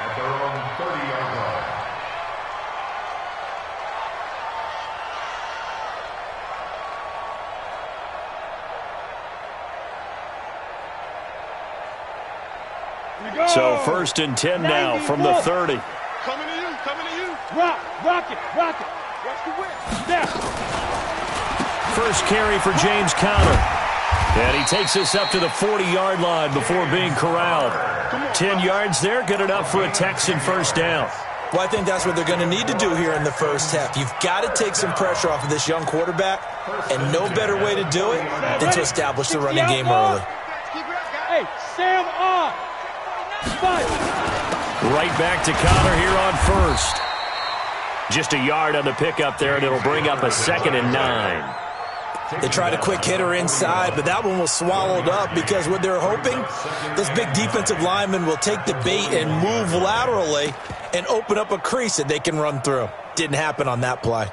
at their own 30-yard line. So 1st and 10 now from the 30. Coming to you, coming to you. Rock it. Watch the whip. Step. First carry for James Conner. And he takes us up to the 40-yard line before being corralled. 10 yards there, good enough for a Texan first down. Well, I think that's what they're going to need to do here in the first half. You've got to take some pressure off of this young quarterback, and no better way to do it than to establish the running game early. Hey, Sam on. Right back to Conner here on first. Just a yard on the pickup there, and it'll bring up a 2nd and 9. They tried a quick hitter inside, but that one was swallowed up because what they're hoping, this big defensive lineman will take the bait and move laterally and open up a crease that they can run through. Didn't happen on that play.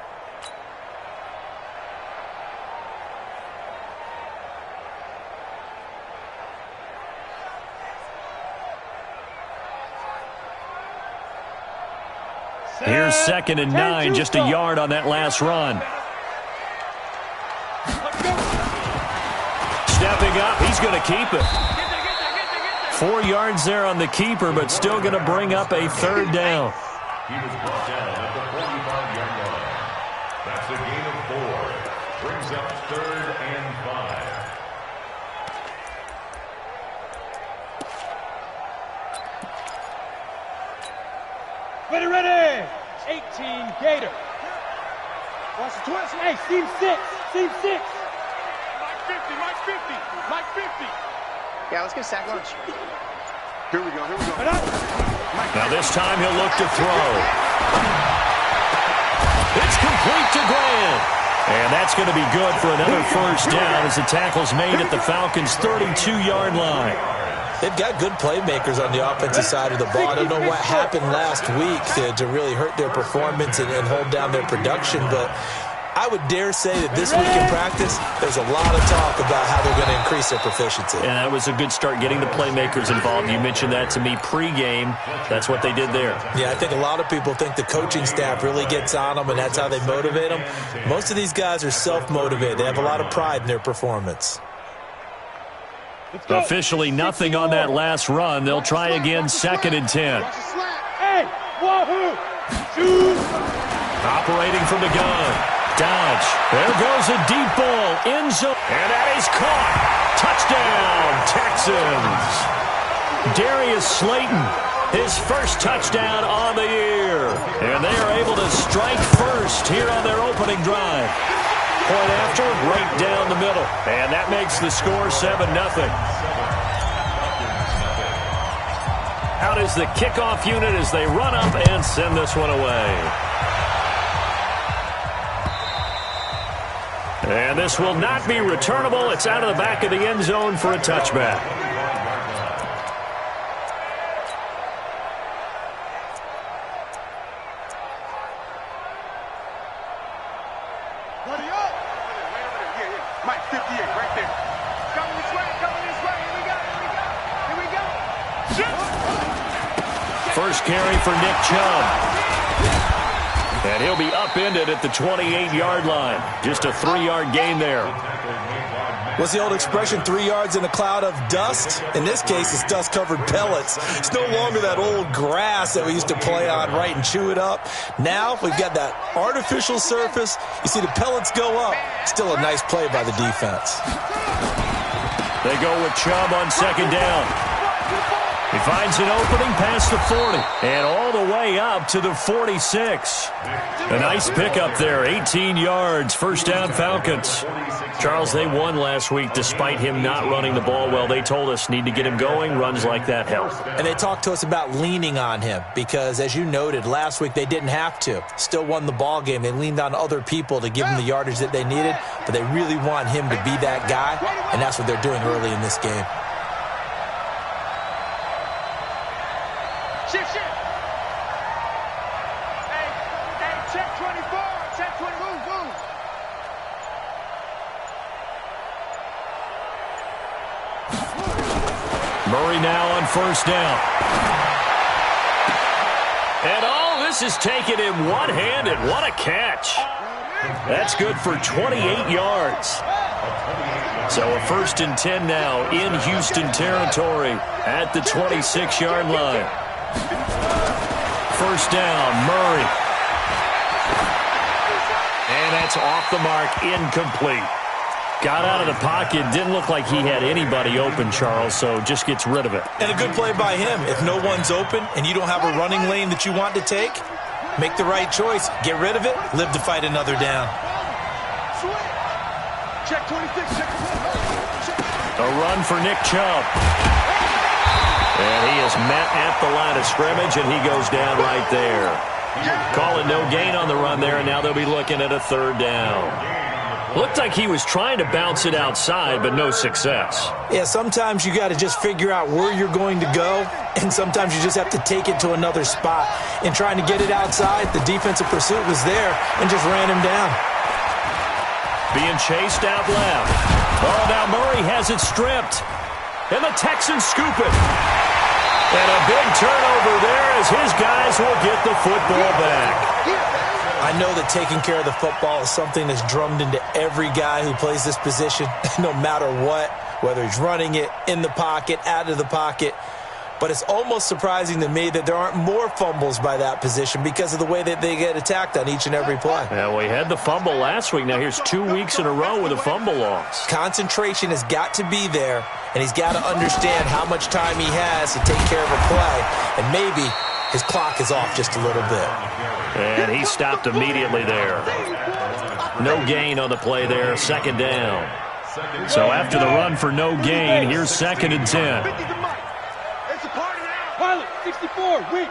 Here's 2nd and 9, just a yard on that last run. Stepping up, he's going to keep it. 4 yards there on the keeper, but still going to bring up a 3rd down. He was brought down at the 45-yard line. That's a gain of 4. Brings up 3rd and 5. Ready. 18 Gator. Watch the twist. Hey, seam 6. Mike 50. Yeah, let's go sack lunch. Here we go. Now this time he'll look to throw. It's complete to Grant. And that's going to be good for another first down as the tackle's made at the Falcons' 32-yard line. They've got good playmakers on the offensive side of the ball. I don't know what happened last week to really hurt their performance and hold down their production, but I would dare say that this week in practice, there's a lot of talk about how they're going to increase their proficiency. And that was a good start getting the playmakers involved. You mentioned that to me pregame. That's what they did there. Yeah, I think a lot of people think the coaching staff really gets on them, and that's how they motivate them. Most of these guys are self-motivated. They have a lot of pride in their performance. Officially nothing on that last run. They'll try again, 2nd and 10. Hey, wahoo! Shoot! Operating from the gun. Dodge. There goes a deep ball. End zone. And that is caught. Touchdown, Texans. Darius Slayton, his first touchdown on the year. And they are able to strike first here on their opening drive. Point after, right down the middle. And that makes the score 7-0. Out is the kickoff unit as they run up and send this one away. And this will not be returnable. It's out of the back of the end zone for a touchback. Mike 58, right there. Coming this way. Here we go. First carry for Nick Chubb. And he'll be upended at the 28-yard line. Just a 3-yard gain there. What's the old expression, 3 yards in a cloud of dust? In this case, it's dust-covered pellets. It's no longer that old grass that we used to play on, right, and chew it up. Now we've got that artificial surface. You see the pellets go up. Still a nice play by the defense. They go with Chubb on 2nd down. He finds an opening past the 40 and all the way up to the 46. A nice pickup there, 18 yards, first down Falcons. Charles, they won last week despite him not running the ball well. They told us need to get him going. Runs like that help. And they talked to us about leaning on him because, as you noted, last week they didn't have to. Still won the ball game. They leaned on other people to give them the yardage that they needed, but they really want him to be that guy, and that's what they're doing early in this game. Shift. Hey, check 24. Check 20. Move. Murray now on first down. This is taken in one-handed. What a catch. That's good for 28 yards. So a 1st and 10 now in Houston territory at the 26-yard line. 1st down, Murray. And that's off the mark, incomplete. Got out of the pocket, didn't look like he had anybody open, Charles, so just gets rid of it. And a good play by him. If no one's open and you don't have a running lane that you want to take, make the right choice. Get rid of it, live to fight another down. Check 26. A run for Nick Chubb. And he is met at the line of scrimmage, and he goes down right there. Call it no gain on the run there, and now they'll be looking at a 3rd down. Looked like he was trying to bounce it outside, but no success. Yeah, sometimes you got to just figure out where you're going to go, and sometimes you just have to take it to another spot. In trying to get it outside, the defensive pursuit was there and just ran him down. Being chased out left. Oh, now Murray has it stripped. And the Texans scoop it. And a big turnover there as his guys will get the football back. I know that taking care of the football is something that's drummed into every guy who plays this position, no matter what, whether he's running it, in the pocket, out of the pocket. But it's almost surprising to me that there aren't more fumbles by that position because of the way that they get attacked on each and every play. Yeah, we had the fumble last week. Now here's 2 weeks in a row with a fumble loss. Concentration has got to be there, and he's got to understand how much time he has to take care of a play. And maybe his clock is off just a little bit. And he stopped immediately there. No gain on the play there, 2nd down. So after the run for no gain, here's 2nd and 10. Pilot, 64, wait.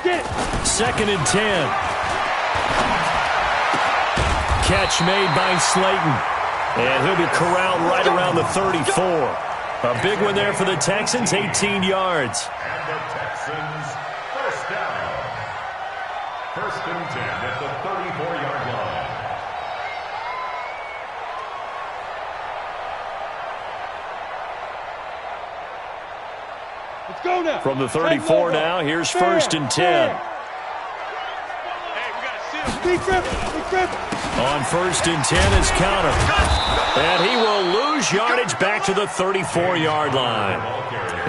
Get it. 2nd and 10. Catch made by Slayton. And he'll be corralled right around the 34. A big one there for the Texans, 18 yards. And the Texans, 1st down. 1st and 10 at the 34-yard line. Let's go now. From the 34 now, here's 1st and 10. Big grip. On 1st and 10 is counter. And he will lose yardage back to the 34-yard line.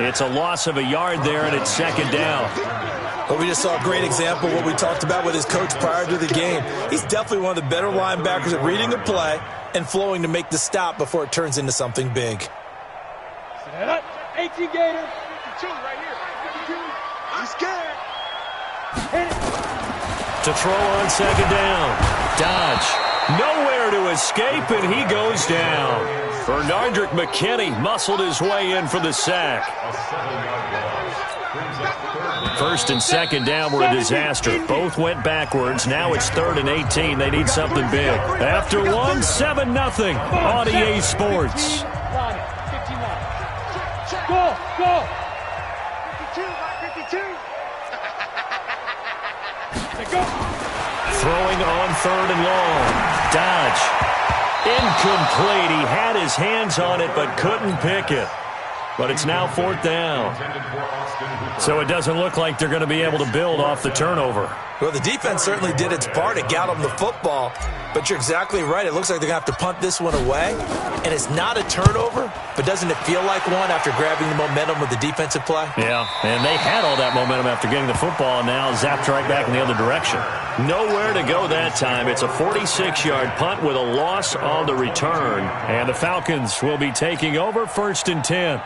It's a loss of a yard there, and it's 2nd down. But we just saw a great example of what we talked about with his coach prior to the game. He's definitely one of the better linebackers at reading a play and flowing to make the stop before it turns into something big. Set up. 18 Gator. 52 right here. 52. He's scared. Hit it. To throw on 2nd down. Dodge. Nowhere to escape, and he goes down. Bernardrick McKinney muscled his way in for the sack. 1st and 2nd down were a disaster. Both went backwards. Now it's 3rd and 18. They need something big. After one, 7-0 on EA Sports. Go. 52. Go. Throwing on 3rd and long. Dodge. Incomplete. He had his hands on it but couldn't pick it. But it's now 4th down. So it doesn't look like they're going to be able to build off the turnover. Well, the defense certainly did its part. It got them the football. But you're exactly right. It looks like they're going to have to punt this one away. And it's not a turnover, but doesn't it feel like one after grabbing the momentum with the defensive play? Yeah, and they had all that momentum after getting the football and now zapped right back in the other direction. Nowhere to go that time. It's a 46-yard punt with a loss on the return. And the Falcons will be taking over 1st and 10.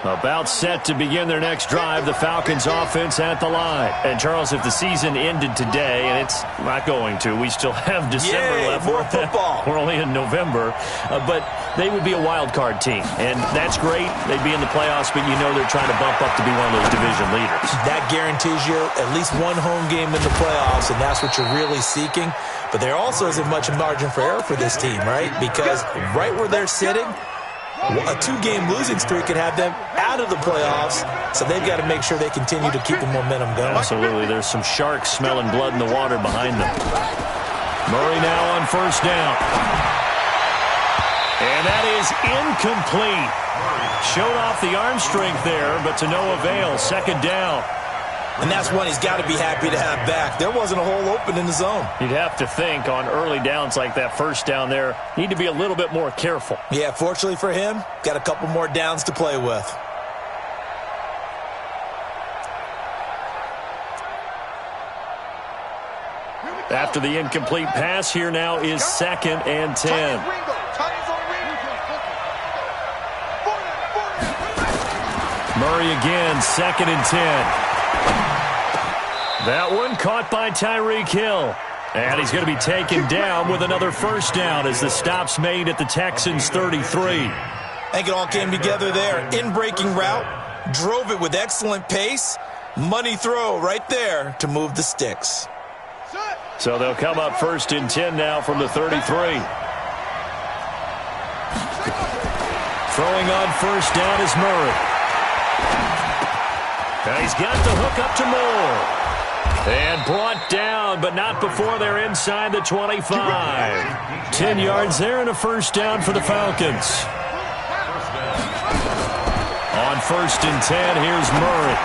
About set to begin their next drive, the Falcons offense at the line. And, Charles, if the season ended today, and it's not going to, we still have December left. More football. We're only in November. But they would be a wild card team. And that's great. They'd be in the playoffs, but you know they're trying to bump up to be one of those division leaders. That guarantees you at least one home game in the playoffs, and that's what you're really seeking. But there also isn't much margin for error for this team, right? Because right where they're sitting, a 2-game losing streak could have them out of the playoffs, so they've got to make sure they continue to keep the momentum going. Absolutely. There's some sharks smelling blood in the water behind them. Murray now on first down. And that is incomplete. Showed off the arm strength there, but to no avail. Second down. And that's one he's got to be happy to have back. There wasn't a hole open in the zone. You'd have to think on early downs like that first down there, need to be a little bit more careful. Yeah, fortunately for him, got a couple more downs to play with. After the incomplete pass, here now is 2nd and 10. Murray again, 2nd and 10. That one caught by Tyreek Hill. And he's going to be taken down with another first down as the stop's made at the Texans' 33. I think it all came together there. In-breaking route, drove it with excellent pace. Money throw right there to move the sticks. So they'll come up 1st and 10 now from the 33. Throwing on first down is Murray. And he's got the hook up to Moore. And brought down, but not before they're inside the 25. 10 yards there and a first down for the Falcons. On 1st and 10, here's Murray.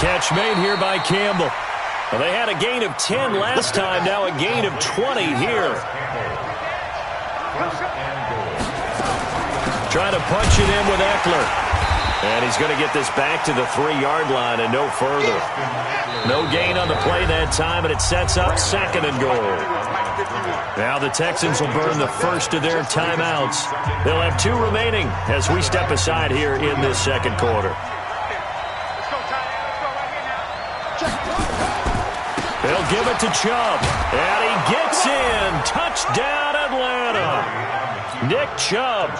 Catch made here by Campbell. Well, they had a gain of 10 last time, now a gain of 20 here. Trying to punch it in with Eckler. And he's going to get this back to the 3-yard line and no further. No gain on the play that time, and it sets up 2nd and goal. Now the Texans will burn the first of their timeouts. They'll have 2 remaining as we step aside here in this second quarter. They'll give it to Chubb, and he gets in. Touchdown, Atlanta. Nick Chubb,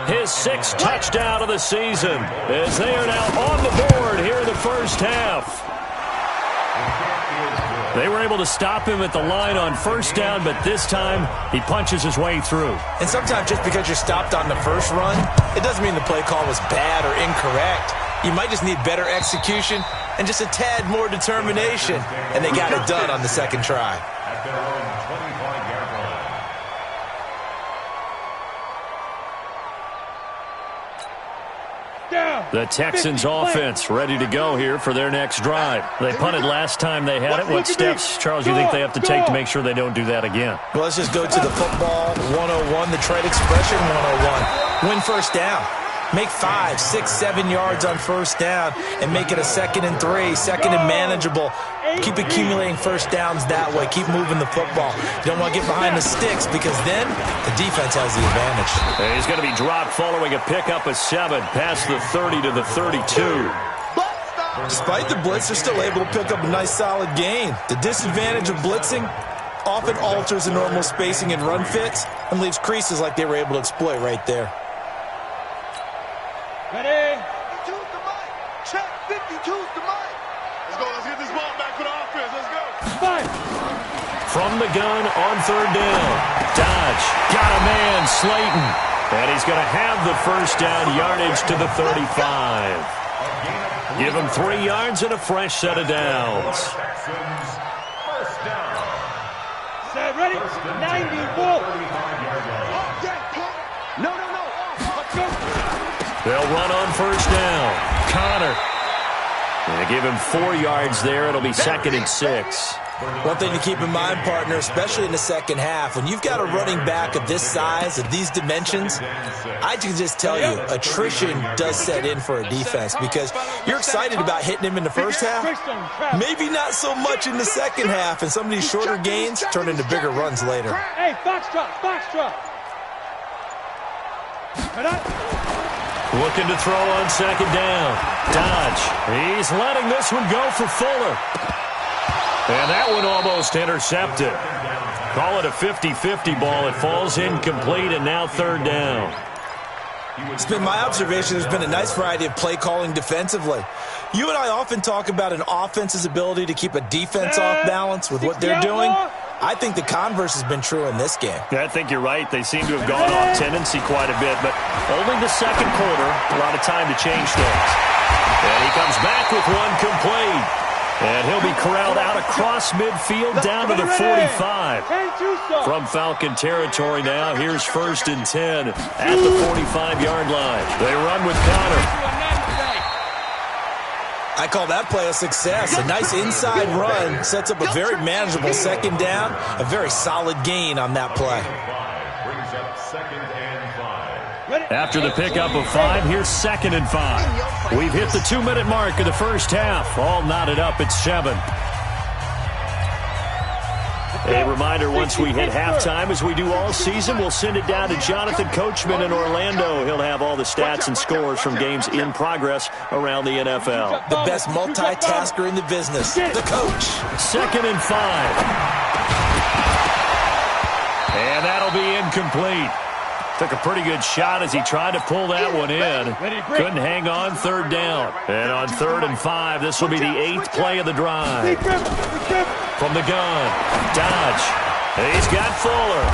his 6th touchdown of the season, as they are now on the board here in the first half. They were able to stop him at the line on first down, but this time he punches his way through. And sometimes just because you're stopped on the first run, it doesn't mean the play call was bad or incorrect. You might just need better execution and just a tad more determination, and they got it done on the second try. The Texans offense ready to go here for their next drive. They punted last time they had it. What steps, Charles, you think they have to take to make sure they don't do that again? Well, let's just go to the football 101, the trade expression 101. Win first down. Make 5, 6, 7 yards on first down and make it a 2nd and 3, 2nd and manageable. Keep accumulating first downs that way. Keep moving the football. You don't want to get behind the sticks because then the defense has the advantage. He's going to be dropped following a pickup of 7 past the 30 to the 32. Despite the blitz, they're still able to pick up a nice solid gain. The disadvantage of blitzing often alters the normal spacing and run fits and leaves creases like they were able to exploit right there. Ready? 52's the mic. Check. 52's the mic. Let's go. Let's get this ball back for the offense. Let's go. 5. From the gun on 3rd down. Dodge got a man, Slayton. And he's going to have the first down, yardage to the 35. Give him 3 yards and a fresh set of downs. Set, ready? 90, ball. No. Let's go. They'll run on first down. Connor. They give him 4 yards there. It'll be 2nd and 6. One thing to keep in mind, partner, especially in the second half, when you've got a running back of this size, of these dimensions, I can just tell you, attrition does set in for a defense because you're excited about hitting him in the first half, maybe not so much in the second half, and some of these shorter gains turn into bigger runs later. Hey, box drop. Looking to throw on 2nd down. Dodge. He's letting this one go for Fuller. And that one almost intercepted. Call it a 50-50 ball. It falls incomplete, and now 3rd down. It's been my observation there's been a nice variety of play calling defensively. You and I often talk about an offense's ability to keep a defense off balance with what they're doing. I think the converse has been true in this game. I think you're right. They seem to have gone off tendency quite a bit, but only the second quarter, a lot of time to change things. And he comes back with one complete. And he'll be corralled out across midfield down to the 45. From Falcon territory now, here's 1st and 10 at the 45-yard line. They run with Connor. I call that play a success. A nice inside run sets up a very manageable 2nd down. A very solid gain on that play. Brings up 2nd and 5. After the pickup of 5, here's 2nd and 5. We've hit the 2-minute mark of the first half. All knotted up at 7. A reminder, once we hit halftime, as we do all season, we'll send it down to Jonathan Coachman in Orlando. He'll have all the stats and scores from games in progress around the NFL. The best multitasker in the business, the coach. 2nd and 5. And that'll be incomplete. Took a pretty good shot as he tried to pull that one in. Couldn't hang on 3rd down. And on 3rd and 5, this will be the 8th play of the drive. From the gun, Dodge. And he's got Fuller.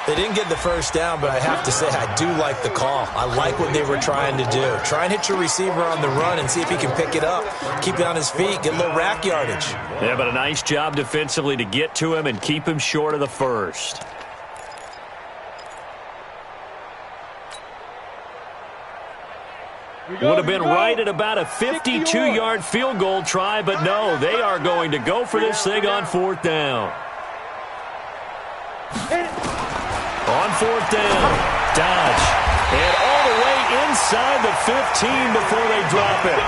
They didn't get the 1st down, but I have to say I do like the call. I like what they were trying to do. Try and hit your receiver on the run and see if he can pick it up. Keep it on his feet, get a little rack yardage. Yeah, but a nice job defensively to get to him and keep him short of the 1st. Would have been right at about a 52-yard field goal try, but no, they are going to go for this thing on 4th down. On 4th down, Dodge. And all the way inside the 15 before they drop it.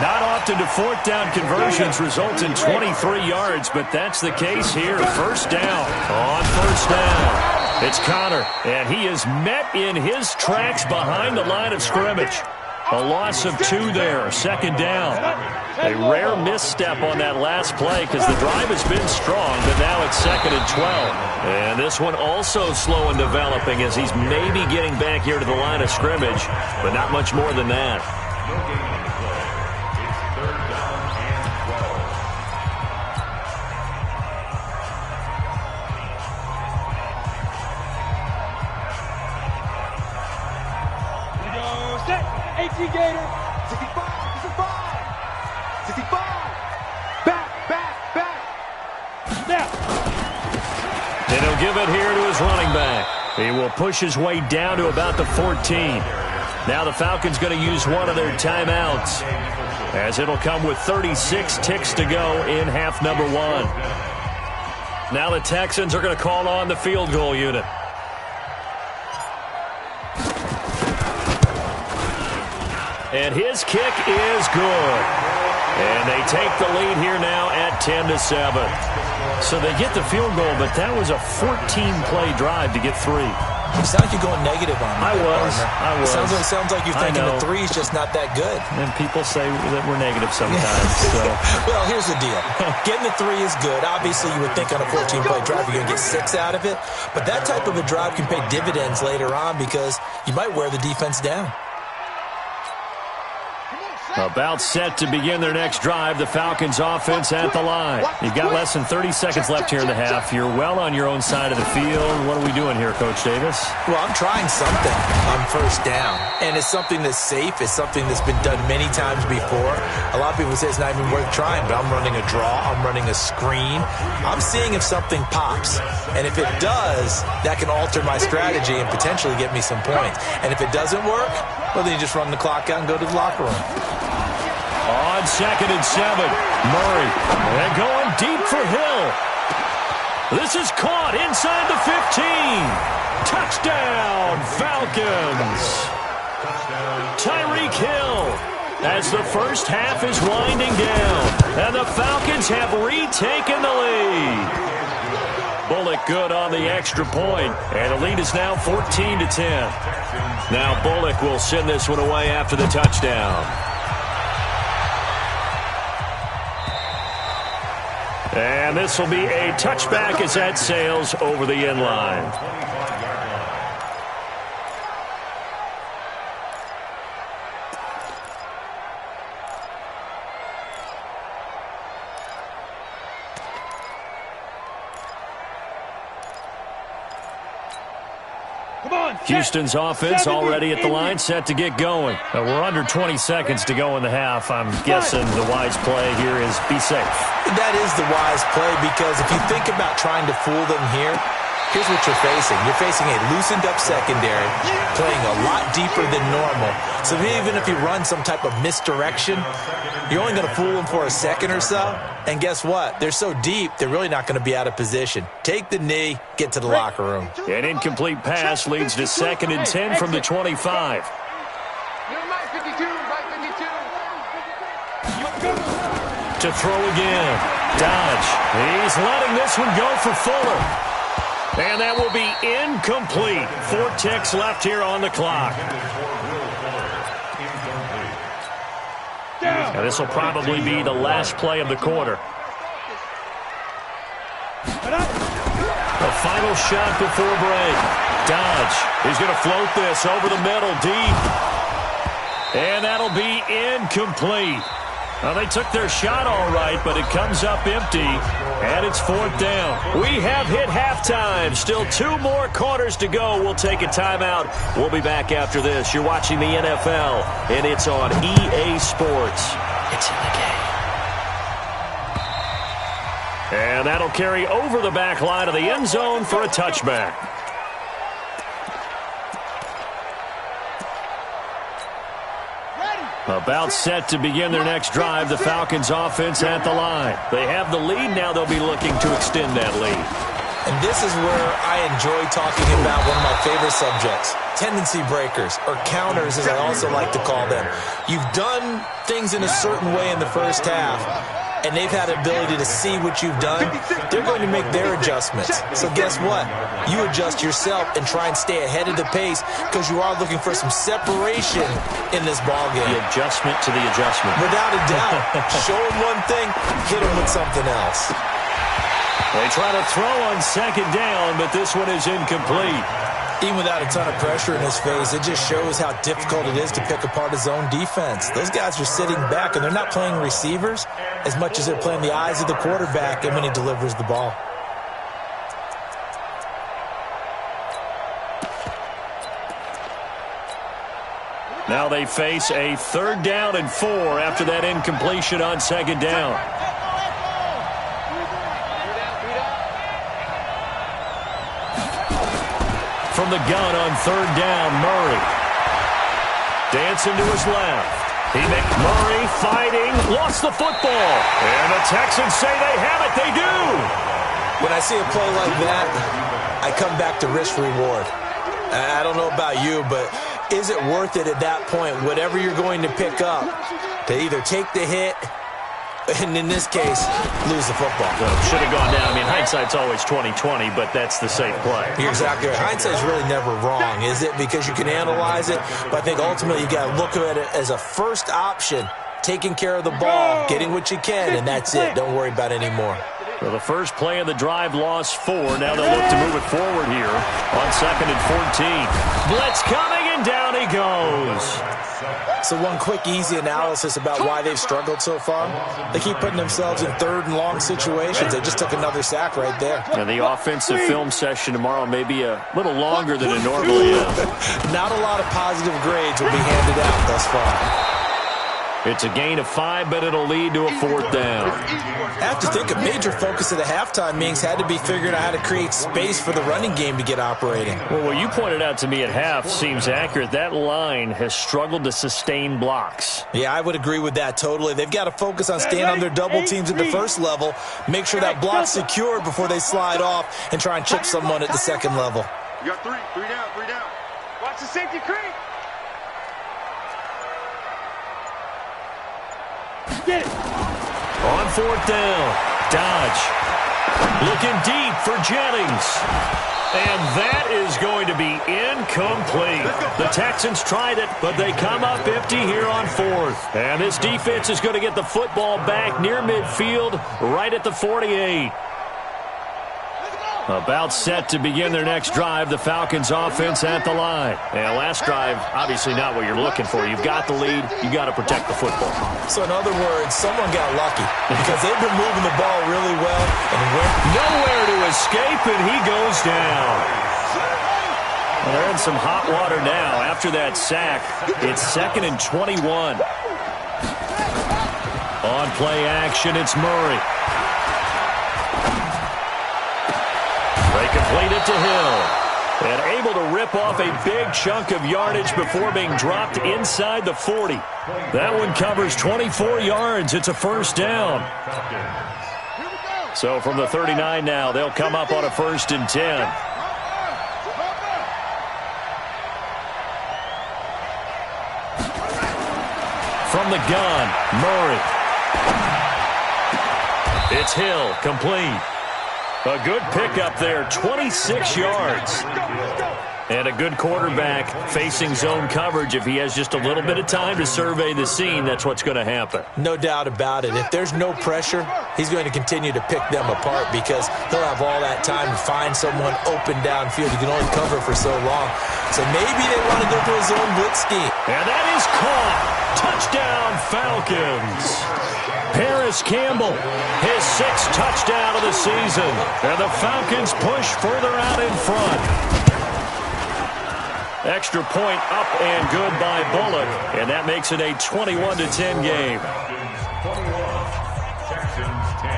Not often do 4th down conversions result in 23 yards, but that's the case here. 1st down. On 1st down, it's Connor, and he is met in his tracks behind the line of scrimmage. A loss of 2 there, 2nd down. A rare misstep on that last play because the drive has been strong, but now it's 2nd and 12. And this one also slow in developing as he's maybe getting back here to the line of scrimmage, but not much more than that. No gain on the play. It's 3rd down and 18 Gator. 65. 65. Back. Now. And he'll give it here to his running back. He will push his way down to about the 14. Now the Falcons going to use one of their timeouts, as it'll come with 36 ticks to go in half number 1. Now the Texans are going to call on the field goal unit. And his kick is good. And they take the lead here now at 10-7. So they get the field goal, but that was a 14-play drive to get 3. You sound like you're going negative on me. I was. Sounds like you're thinking the 3 is just not that good. And people say that we're negative sometimes. So. Well, here's the deal. Getting the 3 is good. Obviously, you would think on a 14-play drive you're going to get 6 out of it. But that type of a drive can pay dividends later on because you might wear the defense down. About set to begin their next drive, the Falcons offense at the line. You've got less than 30 seconds left here in the half. You're well on your own side of the field. What are we doing here, Coach Davis? Well, I'm trying something on 1st down, and it's something that's safe. It's something that's been done many times before. A lot of people say it's not even worth trying, but I'm running a draw. I'm running a screen. I'm seeing if something pops, and if it does, that can alter my strategy and potentially get me some points. And if it doesn't work, well, then you just run the clock out and go to the locker room. On 2nd and 7, Murray. And going deep for Hill. This is caught inside the 15. Touchdown, Falcons. Tyreek Hill, as the first half is winding down. And the Falcons have retaken the lead. Bullock good on the extra point, and the lead is now 14-10. Now Bullock will send this one away after the touchdown. And this will be a touchback as that sails over the end line. Houston's offense already at the line, set to get going. We're under 20 seconds to go in the half. I'm guessing the wise play here is be safe. That is the wise play, because if you think about trying to fool them here, here's what you're facing. You're facing a loosened up secondary, playing a lot deeper than normal. So even if you run some type of misdirection, you're only going to fool them for a second or so. And guess what? They're so deep, they're really not going to be out of position. Take the knee, get to the locker room. An incomplete pass leads to 2nd and 10 from the 25. To throw again. Dodge. He's letting this one go for Fuller. And that will be incomplete. 4 ticks left here on the clock. Now this will probably be the last play of the quarter. The final shot before break. Dodge. He's going to float this over the middle deep. And that'll be incomplete. Well, they took their shot all right, but it comes up empty, and it's 4th down. We have hit halftime. Still 2 more quarters to go. We'll take a timeout. We'll be back after this. You're watching the NFL, and it's on EA Sports. It's in the game. And that'll carry over the back line of the end zone for a touchback. About set to begin their next drive, the Falcons offense at the line. They have the lead. Now they'll be looking to extend that lead. And this is where I enjoy talking about one of my favorite subjects, tendency breakers, or counters as I also like to call them. You've done things in a certain way in the first half, and they've had the ability to see what you've done. They're going to make their adjustments. So guess what? You adjust yourself and try and stay ahead of the pace, because you are looking for some separation in this ballgame. The adjustment to the adjustment. Without a doubt. Show them one thing, hit them with something else. They try to throw on 2nd down, but this one is incomplete. Even without a ton of pressure in his face, it just shows how difficult it is to pick apart his own defense. Those guys are sitting back, and they're not playing receivers as much as they're playing the eyes of the quarterback and when he delivers the ball. Now they face a 3rd down and 4 after that incompletion on 2nd down. From the gun on 3rd down, Murray. Dancing to his left. Murray fighting, lost the football. And the Texans say they have it. They do. When I see a play like that, I come back to risk-reward. I don't know about you, but is it worth it at that point, whatever you're going to pick up, to either take the hit, and in this case, lose the football? Should have gone down. I mean, hindsight's always 20/20, but that's the safe play. You're exactly right. Hindsight's really never wrong, is it? Because you can analyze it, but I think ultimately you got to look at it as a first option, taking care of the ball, getting what you can, and that's it. Don't worry about it anymore. So the first play of the drive lost 4. Now they'll look to move it forward here on 2nd and 14. Blitz coming, and down he goes. So one quick, easy analysis about why they've struggled so far. They keep putting themselves in 3rd and long situations. They just took another sack right there. And the offensive film session tomorrow may be a little longer than it normally is. Not a lot of positive grades will be handed out thus far. It's a gain of 5, but it'll lead to a 4th down. I have to think a major focus of the halftime meetings had to be figuring out how to create space for the running game to get operating. Well, what you pointed out to me at half seems accurate. That line has struggled to sustain blocks. Yeah, I would agree with that totally. They've got to focus on staying on their double teams at the first level, make sure that block's secured before they slide off and try and chip someone at the 2nd level. You got 3 down. Watch the safety creep. Get it. On 4th down, Dodge looking deep for Jennings. And that is going to be incomplete. The Texans tried it, but they come up empty here on 4th. And this defense is going to get the football back near midfield, right at the 48. About set to begin their next drive, the Falcons offense at the line. And last drive, obviously not what you're looking for. You've got the lead. You got to protect the football. So in other words, someone got lucky because they've been moving the ball really well and went nowhere to escape, and he goes down. Well, they're in some hot water now. After that sack, it's 2nd and 21. On play action, it's Murray. They complete it to Hill. And able to rip off a big chunk of yardage before being dropped inside the 40. That one covers 24 yards. It's a first down. So from the 39 now, they'll come up on a 1st and 10. From the gun, Murray. It's Hill, complete. A good pickup there, 26 yards. And a good quarterback facing zone coverage. If he has just a little bit of time to survey the scene, that's what's going to happen. No doubt about it. If there's no pressure, he's going to continue to pick them apart because he'll have all that time to find someone open downfield. He can only cover for so long. So maybe they want to go to a zone blitz scheme. And that is caught. Touchdown, Falcons. Paris Campbell, his 6th touchdown of the season. And the Falcons push further out in front. Extra point up and good by Bullock. And that makes it a 21-10 game. Texans 10.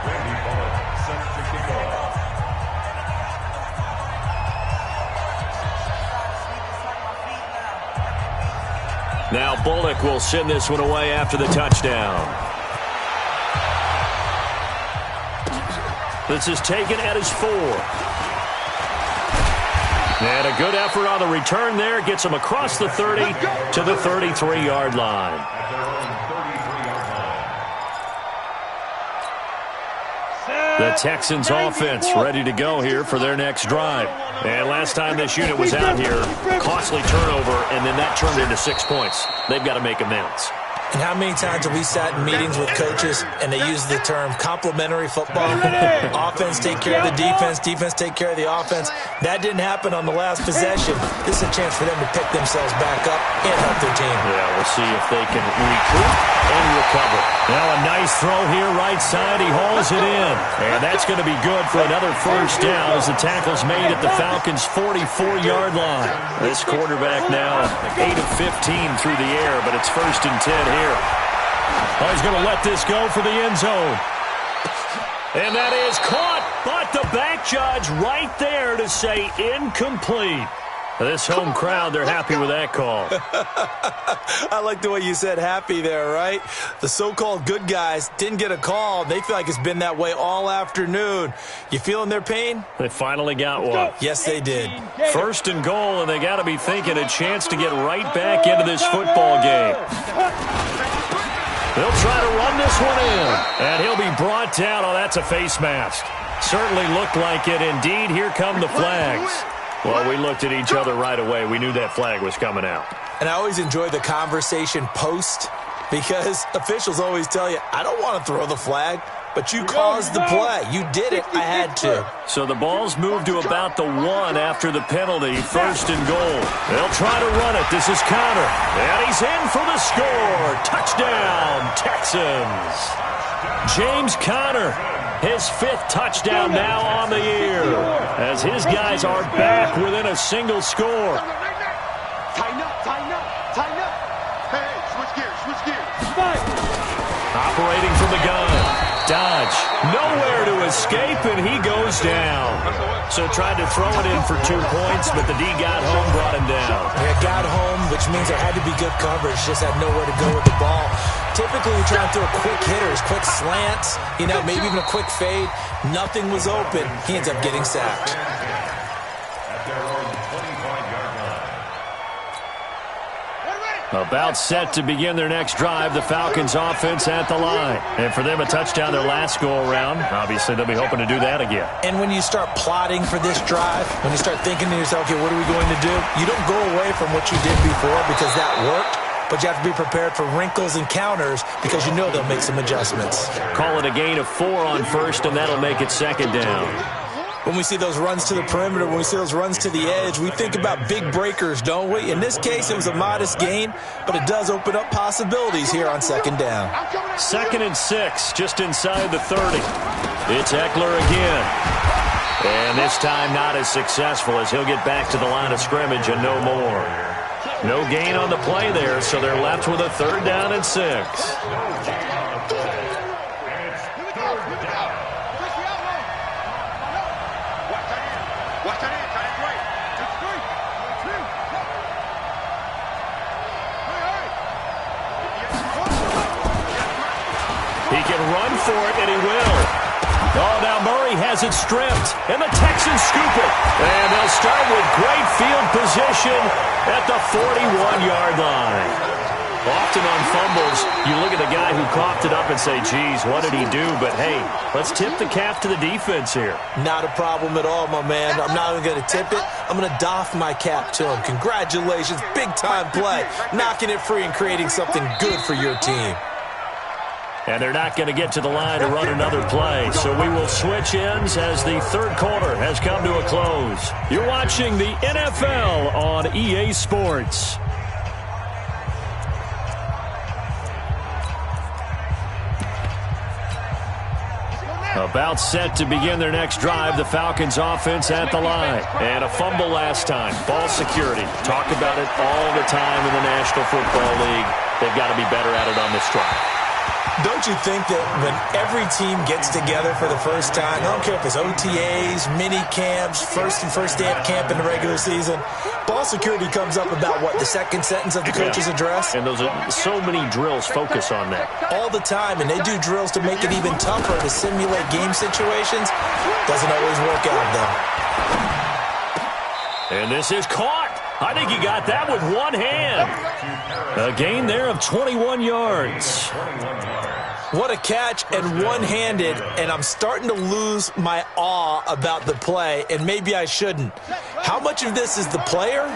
Randy Bullock set to kick off. Now Bullock will send this one away after the touchdown. This is taken at his 4. And a good effort on the return there. Gets him across the 30 to the 33-yard line. At their own 33-yard line. The Texans offense ready to go here for their next drive. And last time this unit was out here, costly turnover, and then that turned into 6 points. They've got to make amends. And how many times have we sat in meetings with coaches and they use the term complementary football? Offense take care of the defense, defense take care of the offense. That didn't happen on the last possession. This is a chance for them to pick themselves back up and help their team. Yeah, we'll see if they can recoup and recover. Now a nice throw here right side. He hauls it in. And that's going to be good for another first down as the tackle's made at the Falcons' 44-yard line. This quarterback now 8 of 15 through the air, but it's 1st and 10 here. Oh, he's going to let this go for the end zone. And that is caught, but the back judge right there to say incomplete. This home crowd, they're happy with that call. I like the way you said happy there, right? The so-called good guys didn't get a call. They feel like it's been that way all afternoon. You feeling their pain? They finally got one. Yes, they did. 1st and goal, and they got to be thinking a chance to get right back into this football game. They'll try to run this one in, and he'll be brought down. Oh, that's a face mask. Certainly looked like it. Indeed, here come the flags. Well, we looked at each other right away. We knew that flag was coming out. And I always enjoy the conversation post because officials always tell you, I don't want to throw the flag, but you caused the play. You did it. I had to. So the ball's moved to about the 1 after the penalty. 1st and goal. They'll try to run it. This is Conner. And he's in for the score. Touchdown, Texans. James Conner. His 5th touchdown now on the year as his guys are back within a single score. Tighten up, tighten up, tighten up. Hey, switch gears, switch gears. Operating from the gun. Dodge. Nowhere to escape, and he goes down. So tried to throw it in for 2 points, but the D got home, brought him down. Yeah, got home, which means there had to be good coverage. Just had nowhere to go with the ball. Typically, we try and throw quick hitters, quick slants, maybe even a quick fade. Nothing was open. He ends up getting sacked. At their own 25-yard line. About set to begin their next drive, the Falcons offense at the line. And for them, a touchdown their last go-around. Obviously, they'll be hoping to do that again. And when you start plotting for this drive, when you start thinking to yourself, okay, what are we going to do? You don't go away from what you did before because that worked. But you have to be prepared for wrinkles and counters because you know they'll make some adjustments. Call it a gain of 4 on 1st, and that'll make it 2nd down. When we see those runs to the perimeter, when we see those runs to the edge, we think about big breakers, don't we? In this case, it was a modest gain, but it does open up possibilities here on 2nd down. 2nd and 6, just inside the 30. It's Eckler again. And this time not as successful as he'll get back to the line of scrimmage and no more. No gain on the play there, so they're left with a 3rd down and 6. He can run for it, and he will. Oh, now Murray has it stripped, and the Texans scoop it. And they'll start with great field position at the 41-yard line. Often on fumbles, you look at the guy who coughed it up and say, geez, what did he do? But, hey, let's tip the cap to the defense here. Not a problem at all, my man. I'm not even going to tip it. I'm going to doff my cap to him. Congratulations, big-time play. Knocking it free and creating something good for your team. And they're not going to get to the line to run another play. So we will switch ends as the 3rd quarter has come to a close. You're watching the NFL on EA Sports. About set to begin their next drive, the Falcons offense at the line. And a fumble last time. Ball security. Talk about it all the time in the National Football League. They've got to be better at it on this drive. Don't you think that when every team gets together for the first time, I don't care if it's OTAs, mini camps, first day of camp in the regular season, ball security comes up about, what, the 2nd sentence of the coach's address? And those are so many drills focus on that. All the time, and they do drills to make it even tougher to simulate game situations. Doesn't always work out, though. And this is caught. I think he got that with one hand. A gain there of 21 yards. What a catch, and one-handed, and I'm starting to lose my awe about the play, and maybe I shouldn't. How much of this is the player?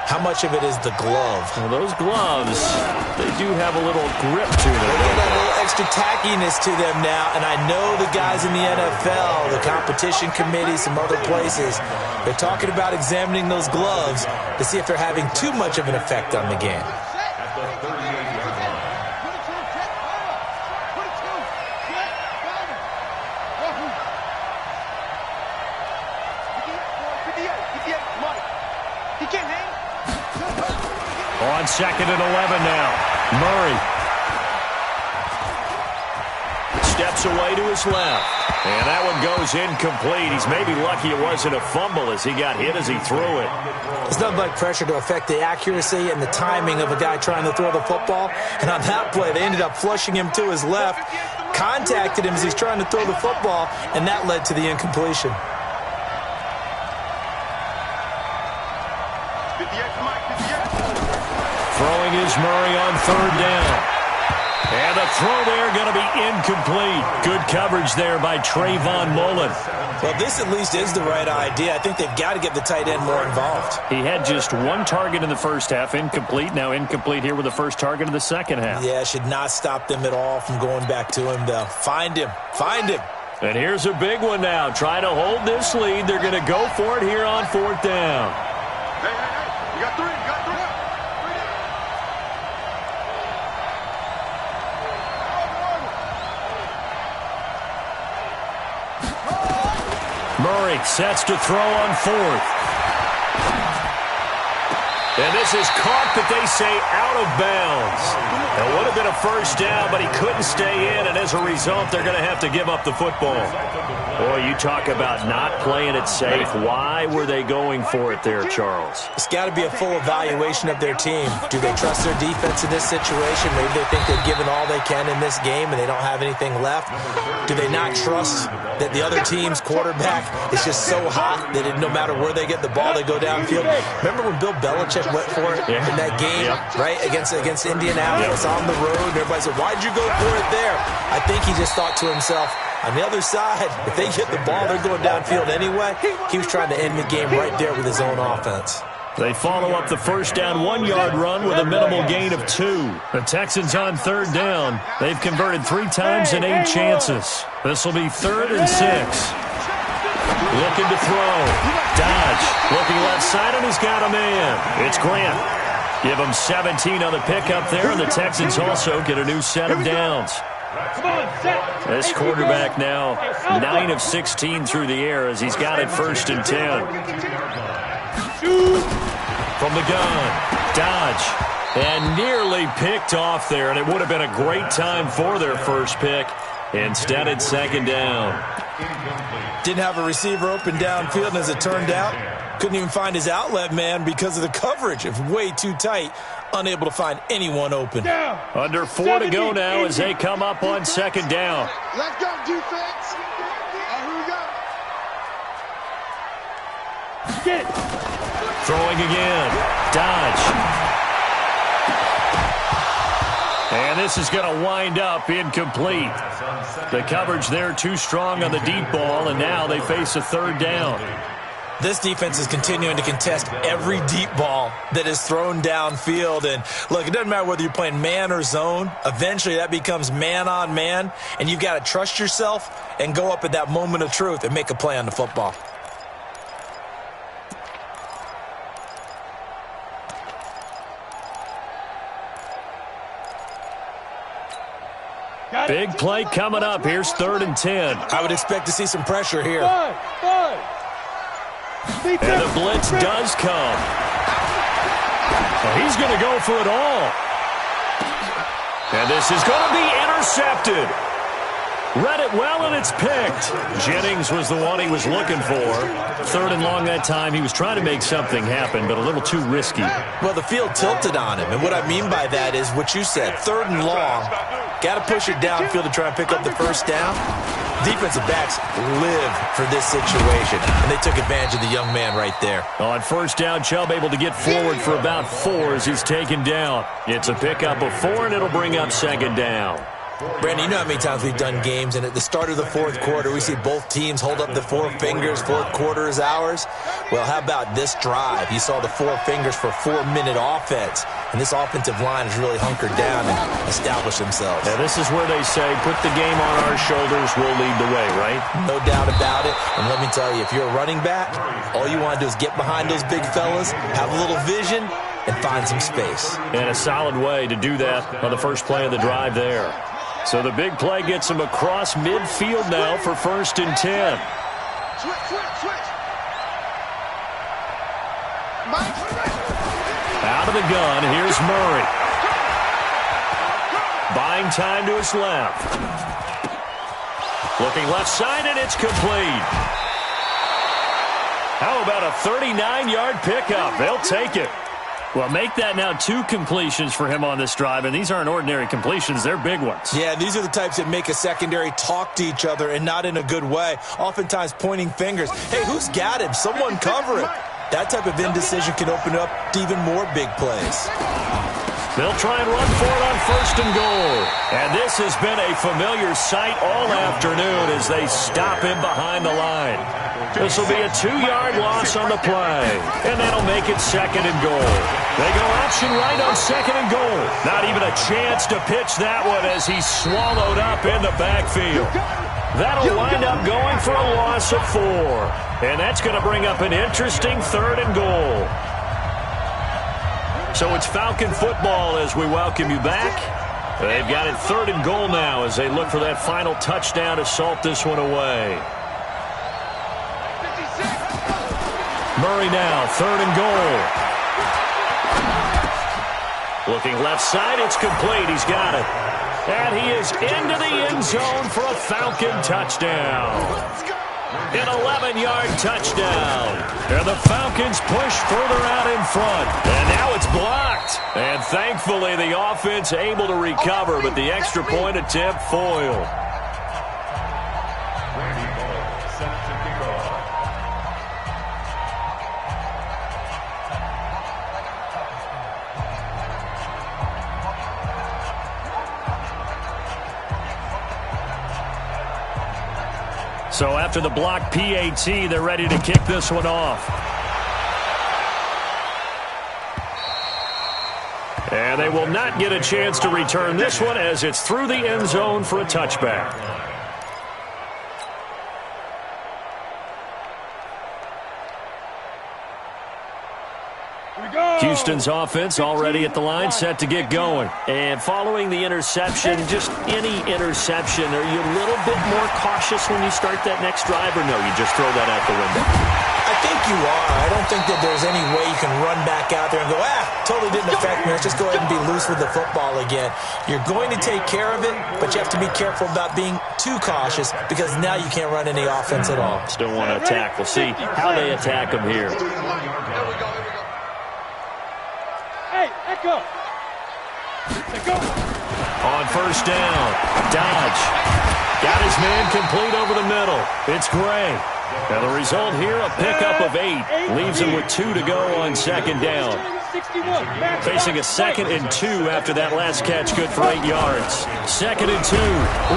How much of it is the glove? Well, those gloves, they do have a little grip to them. They got a little extra tackiness to them now, and I know the guys in the NFL, the competition committee, some other places, they're talking about examining those gloves to see if they're having too much of an effect on the game. On 2nd and 11 now. Murray steps away to his left. And that one goes incomplete. He's maybe lucky it wasn't a fumble as he got hit as he threw it. It's nothing like pressure to affect the accuracy and the timing of a guy trying to throw the football. And on that play, they ended up flushing him to his left, contacted him as he's trying to throw the football, and that led to the incompletion. Throwing is Murray on 3rd down. And the throw there going to be incomplete. Good coverage there by Trayvon Mullen. Well, this at least is the right idea. I think they've got to get the tight end more involved. He had just one target in the first half, incomplete. Now incomplete here with the first target of the second half. Yeah, should not stop them at all from going back to him, though. Find him. Find him. And here's a big one now. Trying to hold this lead. They're going to go for it here on 4th down. Hey, you got 3, you got 3. Murray sets to throw on 4th. And this is caught, but they say out of bounds. It would have been a first down, but he couldn't stay in, and as a result, they're going to have to give up the football. Boy, you talk about not playing it safe. Why were they going for it there, Charles? It's got to be a full evaluation of their team. Do they trust their defense in this situation? Maybe they think they've given all they can in this game and they don't have anything left. Do they not trust that the other team's quarterback is just so hot that no matter where they get the ball, they go downfield? Remember when Bill Belichick went for it in that game, right, against Indianapolis on the road? And everybody said, why'd you go for it there? I think he just thought to himself, on the other side, if they get the ball, they're going downfield anyway. He was trying to end the game right there with his own offense. They follow up the first down 1-yard run with a minimal gain of 2. The Texans on 3rd down. They've converted 3 times in 8 chances. This will be 3rd and 6. Looking to throw. Dodge. Looking left side, and he's got a man. It's Grant. Give them 17 on the pickup there, and the Texans also get a new set of downs. This quarterback now 9 of 16 through the air as he's got it 1st and 10. From the gun, Dodge, and nearly picked off there, and it would have been a great time for their first pick. Instead, it's 2nd down. Didn't have a receiver open downfield, and as it turned out, couldn't even find his outlet man because of the coverage. It was way too tight. Unable to find anyone open. Under 4 to go now as they come up on 2nd down. Let's go, defense. Here we go. Get it. Throwing again. Dodge. And this is going to wind up incomplete. The coverage there too strong on the deep ball, and now they face a 3rd down. This defense is continuing to contest every deep ball that is thrown downfield. And, look, it doesn't matter whether you're playing man or zone. Eventually, that becomes man-on-man, and you've got to trust yourself and go up at that moment of truth and make a play on the football. Big play coming up. Here's 3rd and 10. I would expect to see some pressure here. And the blitz does come. Well, he's going to go for it all. And this is going to be intercepted. Read it well, and it's picked. Jennings was the one he was looking for. 3rd and long that time. He was trying to make something happen, but a little too risky. Well, the field tilted on him, and what I mean by that is what you said. 3rd and long. Got to push it downfield to try and pick up the 1st down. Defensive backs live for this situation, and they took advantage of the young man right there. On 1st down, Chubb able to get forward for about 4 as he's taken down. It's a pickup of 4, and it'll bring up 2nd down. Brandon, you know how many times we've done games, and at the start of the 4th quarter, we see both teams hold up the 4 fingers, 4th quarter is ours. Well, how about this drive? You saw the 4 fingers for 4-minute offense, and this offensive line has really hunkered down and established themselves. Now, this is where they say, put the game on our shoulders, we'll lead the way, right? No doubt about it, and let me tell you, if you're a running back, all you want to do is get behind those big fellas, have a little vision, and find some space. And a solid way to do that on the first play of the drive there. So the big play gets him across midfield now for 1st and 10. Switch. Out of the gun, here's Murray. Buying time to his left. Looking left side, and it's complete. How about a 39-yard pickup? They'll take it. Well, make that now 2 completions for him on this drive, and these aren't ordinary completions. They're big ones. Yeah, these are the types that make a secondary talk to each other and not in a good way, oftentimes pointing fingers. Hey, who's got him? Someone cover him. That type of indecision can open up to even more big plays. They'll try and run for it on 1st and goal. And this has been a familiar sight all afternoon as they stop him behind the line. This will be a 2-yard loss on the play. And that'll make it 2nd and goal. They go option right on 2nd and goal. Not even a chance to pitch that one as he's swallowed up in the backfield. That'll wind up going for a loss of 4. And that's going to bring up an interesting 3rd and goal. So it's Falcon football as we welcome you back. They've got it 3rd and goal now as they look for that final touchdown to salt this one away. Murray now, 3rd and goal. Looking left side, it's complete. He's got it. And he is into the end zone for a Falcon touchdown. An 11-yard touchdown. And the Falcons push further out in front. And now it's blocked. And thankfully the offense able to recover, but the extra point attempt foiled. So after the block PAT, they're ready to kick this one off. And they will not get a chance to return this one as it's through the end zone for a touchback. Houston's offense already at the line, set to get going. And following the interception, just any interception, are you a little bit more cautious when you start that next drive, or no, you just throw that out the window? I think you are. I don't think that there's any way you can run back out there and go, totally didn't affect me. Let's just go ahead and be loose with the football again. You're going to take care of it, but you have to be careful about being too cautious because now you can't run any offense at all. Still want to attack. We'll see how they attack them here. Hey, echo. Go. On first down, Dodge got his man complete over the middle. It's Gray. Now the result here, a pickup of 8. Leaves him with 2 to go on second down. Facing a 2nd and 2 after that last catch, good for 8 yards. 2nd and 2.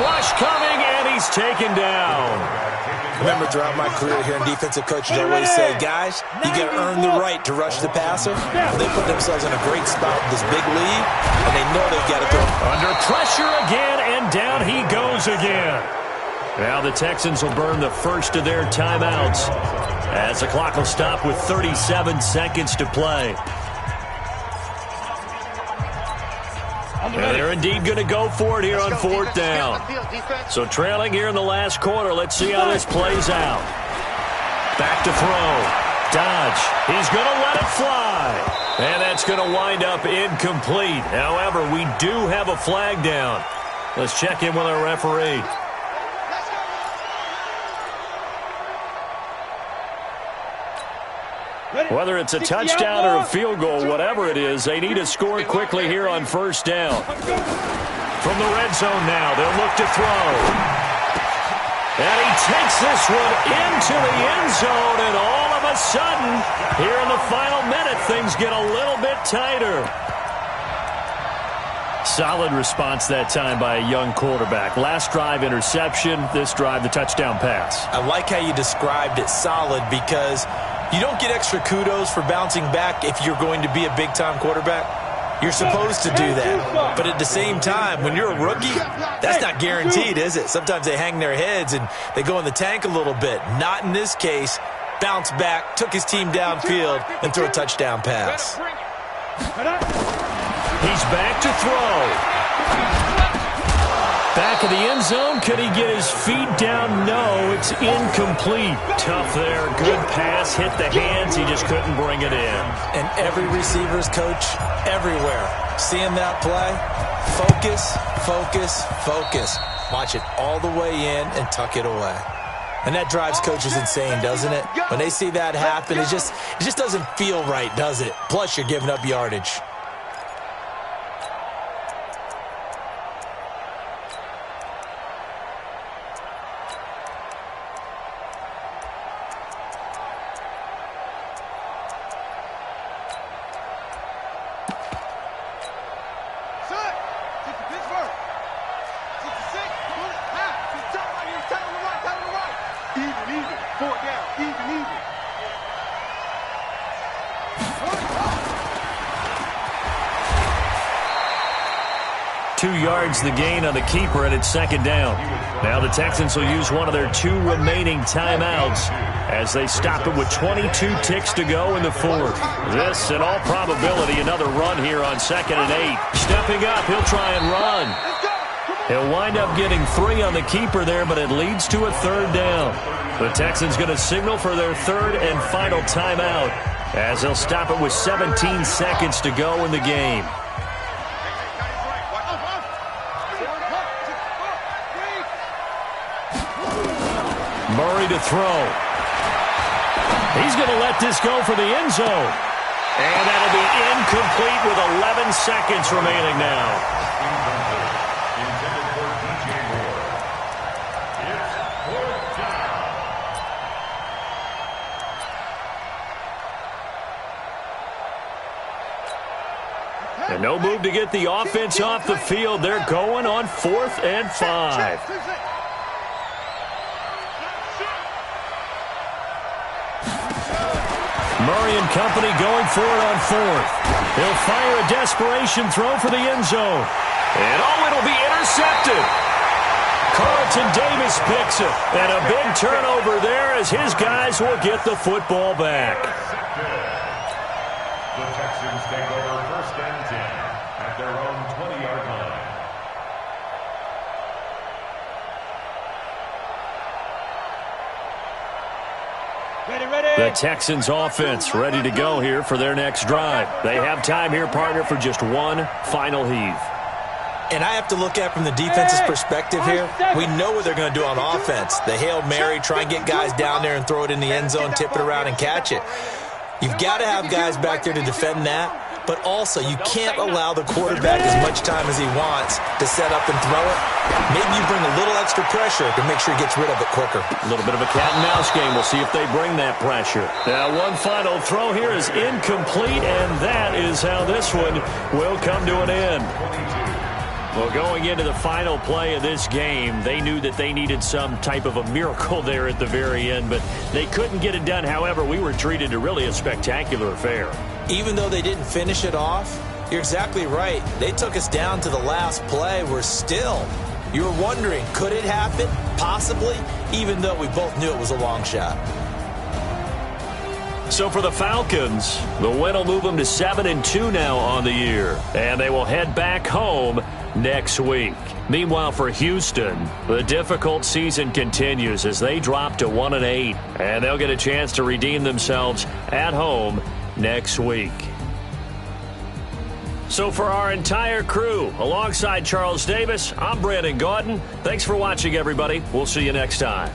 Rush coming, and he's taken down. Remember, throughout my career here in defensive coaches always say, guys, you got to earn the right to rush the passer. They put themselves in a great spot with this big lead, and they know they've got to throw. Under pressure again, and down he goes again. Now the Texans will burn the first of their timeouts as the clock will stop with 37 seconds to play. And they're indeed going to go for it here on 4th down. So trailing here in the last quarter. Let's see how this plays out. Back to throw. Dodge. He's going to let it fly. And that's going to wind up incomplete. However, we do have a flag down. Let's check in with our referee. Whether it's a touchdown or a field goal, whatever it is, they need to score quickly here on first down. From the red zone now, they'll look to throw. And he takes this one into the end zone, and all of a sudden, here in the final minute, things get a little bit tighter. Solid response that time by a young quarterback. Last drive, interception. This drive, the touchdown pass. I like how you described it, solid, because you don't get extra kudos for bouncing back if you're going to be a big-time quarterback. You're supposed to do that. But at the same time, when you're a rookie, that's not guaranteed, is it? Sometimes they hang their heads and they go in the tank a little bit. Not in this case. Bounce back, took his team downfield, and threw a touchdown pass. He's back to throw. Back of the end zone. Could he get his feet down? No, it's incomplete. Tough there. Good pass. Hit the hands. He just couldn't bring it in. And every receiver's coach, everywhere, seeing that play, focus, focus, focus. Watch it all the way in and tuck it away. And that drives coaches insane, doesn't it? When they see that happen, it just doesn't feel right, does it? Plus, you're giving up yardage. The gain on the keeper, and it's second down. Now the Texans will use one of their 2 remaining timeouts as they stop it with 22 ticks to go in the 4th. This, in all probability, another run here on 2nd and 8. Stepping up, he'll try and run. He'll wind up getting 3 on the keeper there, but it leads to a 3rd down. The Texans going to signal for their 3rd and final timeout as they'll stop it with 17 seconds to go in the game. Murray to throw. He's going to let this go for the end zone. And that'll be incomplete with 11 seconds remaining now. Intended for DJ Moore. It's 4th down. And no move to get the offense off the field. They're going on 4th and 5. Murray and company going for it on 4th. He'll fire a desperation throw for the end zone. And it'll be intercepted. Carlton Davis picks it. And a big turnover there as his guys will get the football back. The Texans take over 1st and 10 at their own 20-yard line. The Texans offense ready to go here for their next drive. They have time here, partner, for just one final heave. And I have to look at it from the defense's perspective here. We know what they're going to do on offense. The Hail Mary, try and get guys down there and throw it in the end zone, tip it around and catch it. You've got to have guys back there to defend that. But also, you can't allow the quarterback as much time as he wants to set up and throw it. Maybe you bring a little extra pressure to make sure he gets rid of it quicker. A little bit of a cat-and-mouse game. We'll see if they bring that pressure. Now, one final throw here is incomplete, and that is how this one will come to an end. Well, going into the final play of this game, they knew that they needed some type of a miracle there at the very end, but they couldn't get it done. However, we were treated to really a spectacular affair. Even though they didn't finish it off, you're exactly right. They took us down to the last play. We're still, you were wondering, could it happen? Possibly, even though we both knew it was a long shot. So for the Falcons, the win will move them to 7-2 now on the year, and they will head back home next week. Meanwhile, for Houston, the difficult season continues as they drop to 1-8, and they'll get a chance to redeem themselves at home next week. So for our entire crew, alongside Charles Davis, I'm Brandon Gaudin. Thanks for watching, everybody. We'll see you next time.